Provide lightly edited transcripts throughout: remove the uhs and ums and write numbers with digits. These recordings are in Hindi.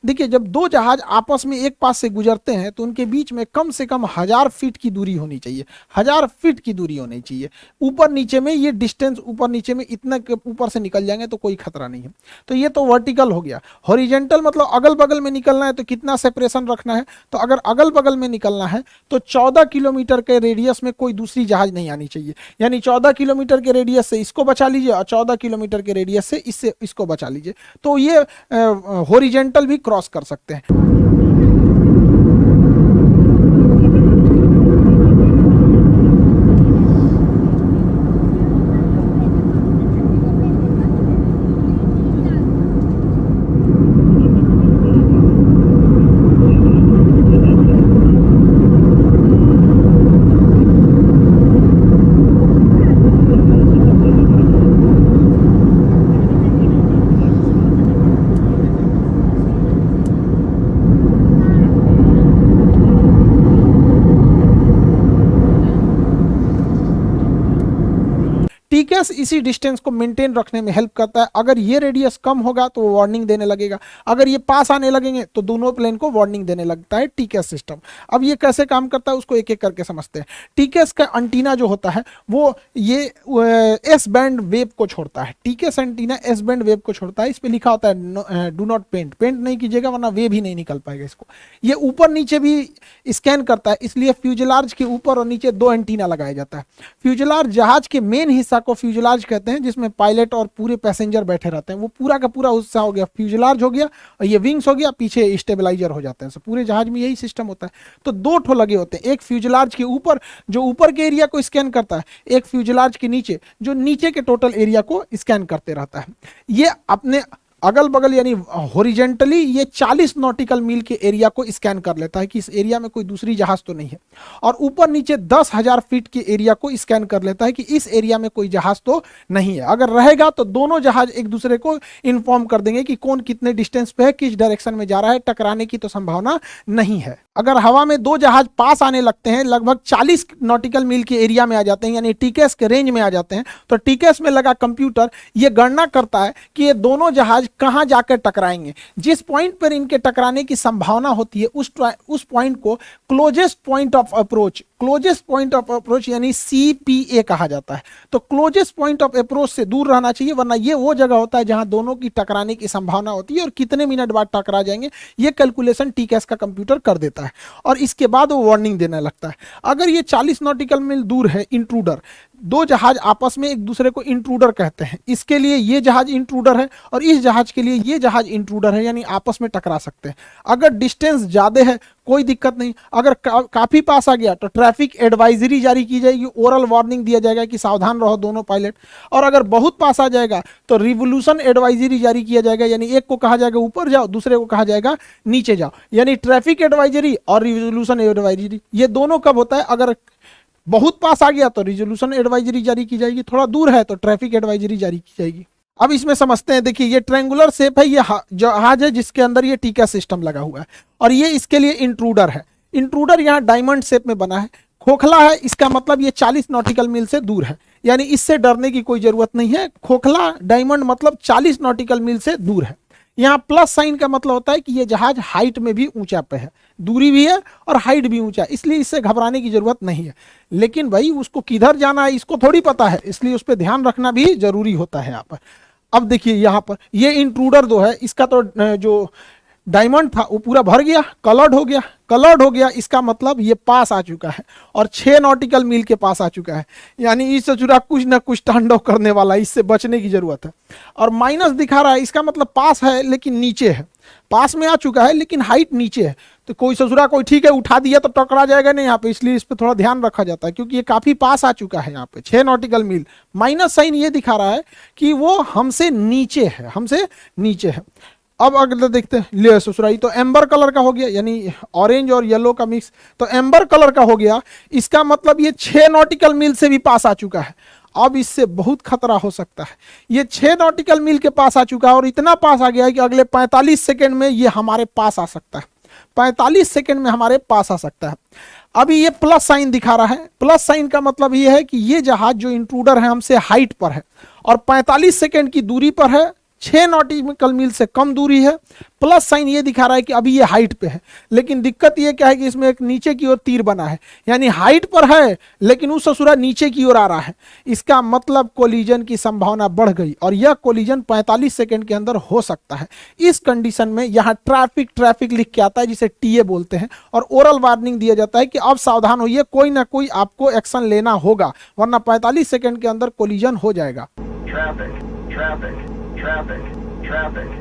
देखिए जब दो जहाज आपस में एक पास से गुजरते हैं तो उनके बीच में कम से कम 1000 फीट की दूरी होनी चाहिए, 1000 फीट की दूरी होनी चाहिए। ऊपर नीचे में ये डिस्टेंस, ऊपर नीचे में इतना ऊपर से निकल जाएंगे तो कोई खतरा नहीं है। तो ये तो वर्टिकल हो गया। हॉरिजेंटल मतलब अगल बगल में निकलना है तो कितना सेपरेशन रखना है, तो अगर अगल बगल में निकलना है तो 14 किलोमीटर के रेडियस में कोई दूसरी जहाज नहीं आनी चाहिए। यानी 14 किलोमीटर के रेडियस से इसको बचा लीजिए और 14 किलोमीटर के रेडियस से इससे इसको बचा लीजिए, तो ये हॉरिजेंटल भी क्रॉस कर सकते हैं। टीकेएस इसी डिस्टेंस को मेंटेन रखने में हेल्प करता है। अगर ये रेडियस कम होगा तो वो वार्निंग देने लगेगा, अगर ये पास आने लगेंगे तो दोनों प्लेन को वार्निंग देने लगता है टीकेएस सिस्टम। अब ये कैसे काम करता है उसको एक एक करके समझते हैं। टीकेएस का एंटीना जो होता है वो ये एस बैंड वेव को छोड़ता है। TKS antenna S band wave को छोड़ता है। इस पे लिखा होता है डू नॉट पेंट नहीं कीजिएगा वरना वेव ही नहीं निकल पाएगा इसको। ये ऊपर नीचे भी स्कैन करता है, इसलिए फ्यूजलार्ज के ऊपर और नीचे दो एंटीना लगाया जाता है। फ्यूजलार्ज जहाज के मेन हिस्सा को फ्यूजलार्ज कहते हैं, जिसमें पायलट और पूरे पैसेंजर बैठे रहते हैं। वो पूरा का पूरा हिस्सा हो गया फ्यूजलार्ज हो गया, और ये विंग्स हो गया, पीछे स्टेबलाइजर हो जाते हैं। तो पूरे जहाज में यही सिस्टम होता है। तो दो ठो लगे होते हैं, एक फ्यूजलार्ज के ऊपर जो ऊपर के एरिया को स्कैन करता है, एक फ्यूजलार्ज के नीचे जो नीचे के टोटल एरिया को स्कैन करते रहता है। ये अपने अगल बगल यानी हॉरिजेंटली ये 40 नॉटिकल मील के एरिया को स्कैन कर लेता है कि इस एरिया में कोई दूसरी जहाज तो नहीं है, और ऊपर नीचे 10,000 फीट के एरिया को स्कैन कर लेता है कि इस एरिया में कोई जहाज तो नहीं है। अगर रहेगा तो दोनों जहाज एक दूसरे को इन्फॉर्म कर देंगे कि कौन कितने डिस्टेंस पे है, किस डायरेक्शन में जा रहा है, टकराने की तो संभावना नहीं है। अगर हवा में दो जहाज पास आने लगते हैं, लगभग 40 नॉटिकल मील के एरिया में आ जाते हैं, यानी टीकेएस के रेंज में आ जाते हैं, तो टीकेएस में लगा कंप्यूटर ये गणना करता है कि ये दोनों जहाज कहां जाकर टकराएंगे। जिस पॉइंट पर इनके टकराने की संभावना होती है उस पॉइंट को क्लोजेस्ट पॉइंट ऑफ अप्रोच यानी CPA कहा जाता है। तो क्लोजेस्ट पॉइंट ऑफ अप्रोच से दूर रहना चाहिए, वरना ये वो जगह होता है जहां दोनों की टकराने की संभावना होती है, और कितने मिनट बाद टकरा जाएंगे ये कैलकुलेशन टीकेएस का कंप्यूटर कर देता है, और इसके बाद वो वार्निंग देने लगता है। अगर ये 40 नॉटिकल मील दूर है इंट्रूडर, दो जहाज आपस में एक दूसरे को इंट्रूडर कहते हैं, इसके लिए ये जहाज इंट्रूडर है और इस जहाज के लिए ये जहाज इंट्रूडर है, यानी आपस में टकरा सकते हैं। अगर डिस्टेंस ज्यादा है कोई दिक्कत नहीं, अगर काफी पास आ गया तो ट्रैफिक एडवाइजरी जारी की जाएगी, ओरल वार्निंग दिया जाएगा कि सावधान रहो दोनों पायलट, और अगर बहुत पास आ जाएगा तो रिवोल्यूशन एडवाइजरी जारी किया जाएगा, यानी एक को कहा जाएगा ऊपर जाओ, दूसरे को कहा जाएगा नीचे जाओ। यानी ट्रैफिक एडवाइजरी और रिवोल्यूशन एडवाइजरी ये दोनों कब होता है, अगर बहुत पास आ गया तो रिजोल्यूशन एडवाइजरी जारी की जाएगी, थोड़ा दूर है तो ट्रैफिक एडवाइजरी जारी की जाएगी। अब इसमें समझते हैं। देखिए ये ट्रायंगुलर शेप है, ये जहाज है जिसके अंदर ये टीका सिस्टम लगा हुआ है, और ये इसके लिए इंट्रूडर है। इंट्रूडर यहाँ डायमंड शेप में बना है, खोखला है, इसका मतलब ये 40 नॉटिकल मील से दूर है, यानी इससे डरने की कोई जरूरत नहीं है। खोखला डायमंड मतलब 40 नॉटिकल मील से दूर है। यहाँ प्लस साइन का मतलब होता है कि ये जहाज हाइट में भी ऊंचा पे है, दूरी भी है और हाइट भी ऊंचा, इसलिए इससे घबराने की जरूरत नहीं है। लेकिन भाई उसको किधर जाना है इसको थोड़ी पता है, इसलिए उस पर ध्यान रखना भी जरूरी होता है यहाँ पर। अब देखिए यहाँ पर ये इंट्रूडर जो है, इसका तो जो डायमंड था वो पूरा भर गया, कलर्ड हो गया, इसका मतलब ये पास आ चुका है और 6 नॉटिकल मील के पास आ चुका है, यानी इससे जुड़ा कुछ ना कुछ तांडव करने वाला, इससे बचने की जरूरत है। और माइनस दिखा रहा है, इसका मतलब पास है लेकिन नीचे है, पास में आ चुका है लेकिन हाइट नीचे है। तो कोई ससुरा कोई ठीक है उठा दिया तो टकरा जाएगा नहीं यहाँ पे, इसलिए इस पर थोड़ा ध्यान रखा जाता है, क्योंकि ये काफी पास आ चुका है यहाँ पे 6 नॉटिकल मील। माइनस साइन ये दिखा रहा है कि वो हमसे नीचे है। अब अगर देखते हैं ले ससुराई, तो एम्बर कलर का हो गया, यानी ऑरेंज और येलो का मिक्स, तो एम्बर कलर का हो गया, इसका मतलब ये 6 नॉटिकल मील से भी पास आ चुका है। अब इससे बहुत खतरा हो सकता है। ये 6 नॉटिकल मील के पास आ चुका है और इतना पास आ गया है कि अगले 45 सेकेंड में ये हमारे पास आ सकता है, 45 सेकेंड में हमारे पास आ सकता है। अभी ये प्लस साइन दिखा रहा है, प्लस साइन का मतलब ये है कि ये जहाज जो इंट्रूडर है हमसे हाइट पर है और 45 सेकेंड की दूरी पर है, 6 नॉटिकल मील से कम दूरी है, प्लस साइन ये दिखा रहा है कि अभी ये हाइट पे है। लेकिन दिक्कत ये क्या है कि इसमें एक नीचे की ओर तीर बना है, यानी हाइट पर है लेकिन उस ससुरा नीचे की ओर आ रहा है। इसका मतलब कोलिजन की संभावना बढ़ गई और यह कोलिजन 45 सेकंड के अंदर हो सकता है। इस कंडीशन में यहाँ ट्रैफिक लिख के आता है जिसे टीए बोलते हैं, और ओरल वार्निंग दिया जाता है कि अब सावधान होइए, कोई ना कोई आपको एक्शन लेना होगा वरना 45 सेकंड के अंदर कोलिजन हो जाएगा।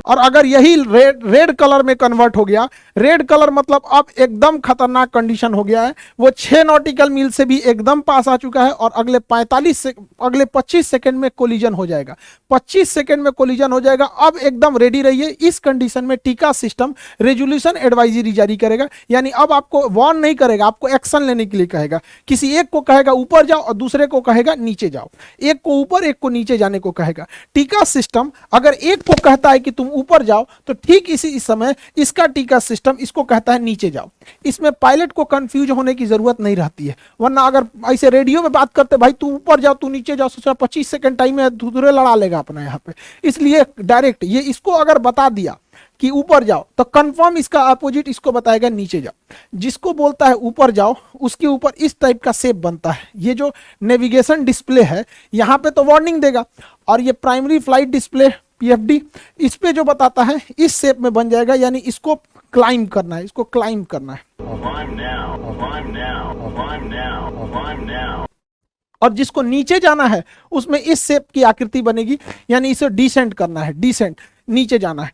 और अगर यही रेड कलर में कन्वर्ट हो गया, रेड कलर मतलब अब एकदम खतरनाक कंडीशन हो गया है, वो 6 नॉटिकल मील से भी एकदम पास आ चुका है और अगले 25 सेकंड में कोलिजन हो जाएगा। 25 सेकंड में कोलिजन हो जाएगा। अब एकदम रेडी रहिए। इस कंडीशन में टीका सिस्टम रेजोल्यूशन एडवाइजरी जारी करेगा, यानी अब आपको वार्न नहीं करेगा, आपको एक्शन लेने के लिए कहेगा। किसी एक को कहेगा ऊपर जाओ और दूसरे को कहेगा नीचे जाओ, एक को ऊपर एक को नीचे जाने को कहेगा। टीका सिस्टम अगर एक को कहता है कि तुम ऊपर जाओ तो ठीक इसी समय इसका टीका सिस्टम इसको कहता है नीचे जाओ। इसमें पायलट को कंफ्यूज होने की जरूरत नहीं रहती है, वरना अगर ऐसे रेडियो में बात करते भाई तू ऊपर जाओ तू नीचे जाओ, सोचा 25 सेकंड टाइम है, दूसरे लड़ा लेगा अपना यहाँ पे। इसलिए डायरेक्ट ये इसको अगर बता दिया कि ऊपर जाओ तो कंफर्म इसका अपोजिट इसको बताएगा नीचे जाओ। जिसको बोलता है ऊपर जाओ उसके ऊपर इस टाइप का शेप बनता है। ये जो नेविगेशन डिस्प्ले है यहाँ पे तो वार्निंग देगा, और ये प्राइमरी फ्लाइट डिस्प्ले पीएफडी इस पे जो बताता है इस शेप में बन जाएगा, यानी इसको क्लाइंब करना है, इसको क्लाइंब करना है। और जिसको नीचे जाना है उसमें इस शेप की आकृति बनेगी, यानी इसे डिसेंट करना है, डिसेंट नीचे जाना है।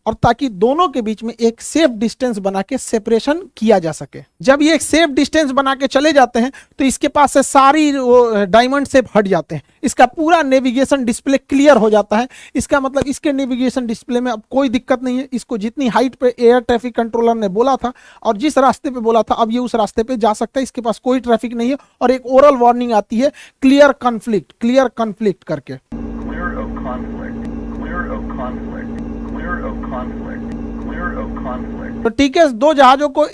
और ताकि दोनों के बीच में एक सेफ डिस्टेंस बना के सेपरेशन किया जा सके। जब ये एक सेफ डिस्टेंस बना के चले जाते हैं तो इसके पास से सारी डायमंड शेप हट जाते हैं, इसका पूरा नेविगेशन डिस्प्ले क्लियर हो जाता है। इसका मतलब इसके नेविगेशन डिस्प्ले में अब कोई दिक्कत नहीं है। इसको जितनी हाइट पे एयर ट्रैफिक कंट्रोलर ने बोला था और जिस रास्ते पे बोला था अब ये उस रास्ते पे जा सकता है, इसके पास कोई ट्रैफिक नहीं है। और एक ओरल वार्निंग आती है क्लियर कॉन्फ्लिक्ट करके। तो टीके 2 जहाजों को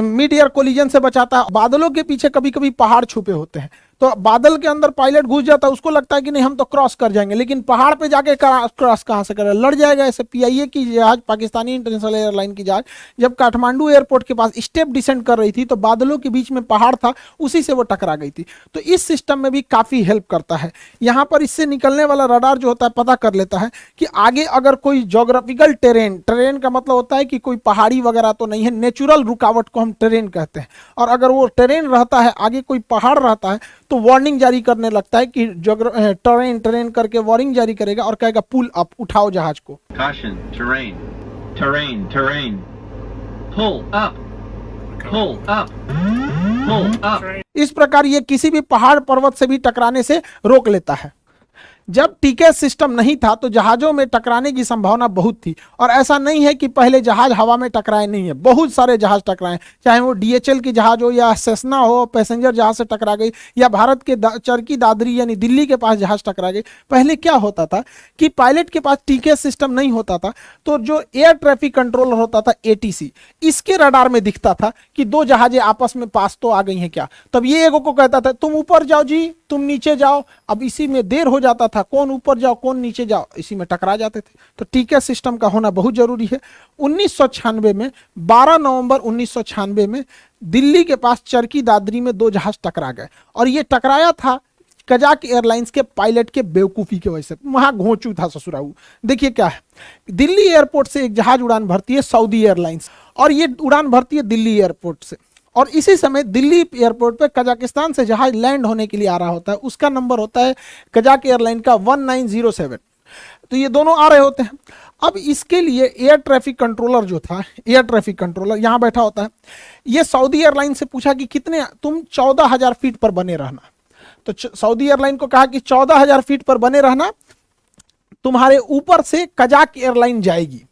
मिड एयर कोलिजन से बचाता है। बादलों के पीछे कभी कभी पहाड़ छुपे होते हैं, तो बादल के अंदर पायलट घुस जाता है, उसको लगता है कि नहीं हम तो क्रॉस कर जाएंगे, लेकिन पहाड़ पे जाके क्रॉस कहां से करें, लड़ जाएगा। ऐसे पीआईए की जहाज, पाकिस्तानी इंटरनेशनल एयरलाइन की जहाज जब काठमांडू एयरपोर्ट के पास स्टेप डिसेंड कर रही थी तो बादलों के बीच में पहाड़ था, उसी से वो टकरा गई थी। तो इस सिस्टम में भी काफी हेल्प करता है। यहाँ पर इससे निकलने वाला रडार जो होता है पता कर लेता है कि आगे अगर कोई ज्योग्राफिकल टेरेन का मतलब होता है कि कोई पहाड़ी वगैरह तो नहीं है, नेचुरल रुकावट को हम टेरेन कहते हैं, और अगर वो टेरेन रहता है, आगे कोई पहाड़ रहता है तो वार्निंग जारी करने लगता है कि टेरेन करके वार्निंग जारी करेगा और कहेगा पुल अप, उठाओ जहाज को। Caution, terrain, pull up, pull up। इस प्रकार ये किसी भी पहाड़ पर्वत से भी टकराने से रोक लेता है। जब टीके सिस्टम नहीं था तो जहाजों में टकराने की संभावना बहुत थी, और ऐसा नहीं है कि पहले जहाज हवा में टकराए नहीं है, बहुत सारे जहाज टकराए, चाहे वो डीएचएल की जहाज हो या सेस्ना हो, पैसेंजर जहाज से टकरा गई, या भारत के चरखी दादरी यानी दिल्ली के पास जहाज टकरा गई। पहले क्या होता था कि पायलट के पास टीके सिस्टम नहीं होता था, तो जो एयर ट्रैफिक कंट्रोलर होता था एटीसी, इसके रडार में दिखता था कि 2 जहाजें आपस में पास तो आ गई हैं क्या, तब ये एगो को कहता था तुम ऊपर जाओ जी, तुम नीचे जाओ। अब इसी में देर हो जाता था, कौन ऊपर जाओ कौन नीचे जाओ, इसी में टकरा जाते थे। तो टीके सिस्टम का होना बहुत जरूरी है। 1996 में 12 नवंबर 1996 में दिल्ली के पास चरखी दादरी में 2 जहाज टकरा गए, और ये टकराया था कजाक एयरलाइंस के पायलट के बेवकूफी की वजह से। वहां घोंचू था ससुराऊ। देखिए क्या है, दिल्ली एयरपोर्ट से एक जहाज उड़ान भरती है सऊदी एयरलाइंस, और ये उड़ान भरती है दिल्ली एयरपोर्ट से, और इसी समय दिल्ली एयरपोर्ट पे कजाकिस्तान से जहाज लैंड होने के लिए आ रहा होता है। उसका नंबर होता है कजाक एयरलाइन का 1907। तो ये दोनों आ रहे होते हैं। अब इसके लिए एयर ट्रैफिक कंट्रोलर जो था, एयर ट्रैफिक कंट्रोलर यहाँ बैठा होता है, ये सऊदी एयरलाइन से पूछा कि कितने, तुम 14,000 फीट पर बने रहना। तो सऊदी एयरलाइन को कहा कि 14,000 फीट पर बने रहना, तुम्हारे ऊपर से कजाक एयरलाइन जाएगी।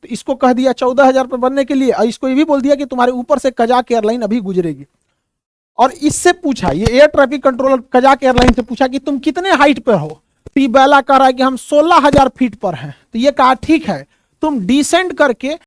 तो इसको कह दिया 14,000 पर बनने के लिए, और इसको ये भी बोल दिया कि तुम्हारे ऊपर से कजाक एयरलाइन अभी गुजरेगी। और इससे पूछा, ये air traffic controller Kazakh airline से पूछा कि तुम कितने हाइट पर हो। तो ये बैला कह रहा है कि हम 16,000 फीट पर हैं। तो ये कहा ठीक है, तुम डिसेंड करके